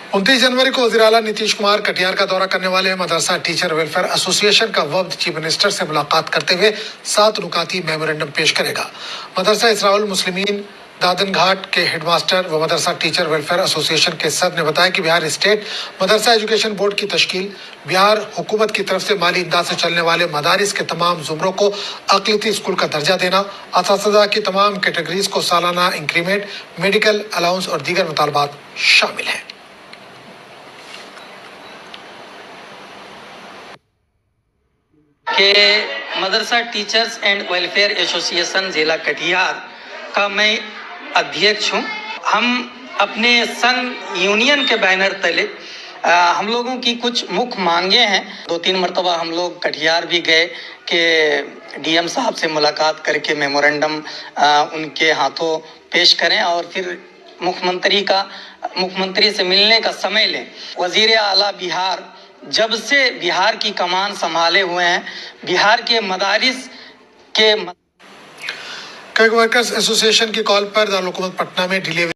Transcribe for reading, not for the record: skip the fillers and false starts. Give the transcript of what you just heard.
29 जनवरी को वज़ीर-ए-आला नीतीश कुमार कटिहार का दौरा करने वाले हैं। मदरसा टीचर वेलफेयर एसोसिएशन का वफ्द चीफ मिनिस्टर से मुलाकात करते हुए 7 नुकाती मेमोरेंडम पेश करेगा। मदरसा इसराउल मुस्लिमीन दादन घाट के हेडमास्टर व मदरसा टीचर वेलफेयर एसोसिएशन के सदर ने बताया कि बिहार स्टेट मदरसा एजुकेशन बोर्ड की तश्कील, बिहार हुकूमत की तरफ से माली इमदाद से चलने वाले मदारिस के तमाम जुमरों को अक़लियती स्कूल का दर्जा देना, असातिज़ा की तमाम कैटेगरीज को सालाना इंक्रीमेंट, मेडिकल अलाउंस और दीगर मुतालबात शामिल हैं। कि मदरसा टीचर्स एंड वेलफेयर एसोसिएशन जिला कटिहार का मैं अध्यक्ष हूँ। हम अपने संघ यूनियन के बैनर तले हम लोगों की कुछ मुख्य मांगे हैं। 2-3 मरतबा हम लोग कटिहार भी गए कि डीएम साहब से मुलाकात करके मेमोरेंडम उनके हाथों पेश करें और फिर मुख्यमंत्री से मिलने का समय लें। वज़ीर आला बिहार जब से बिहार की कमान संभाले हुए हैं, बिहार के मदारिस के कई वर्कर्स एसोसिएशन की कॉल पर दारुल हुकूमत पटना में डिलीवरी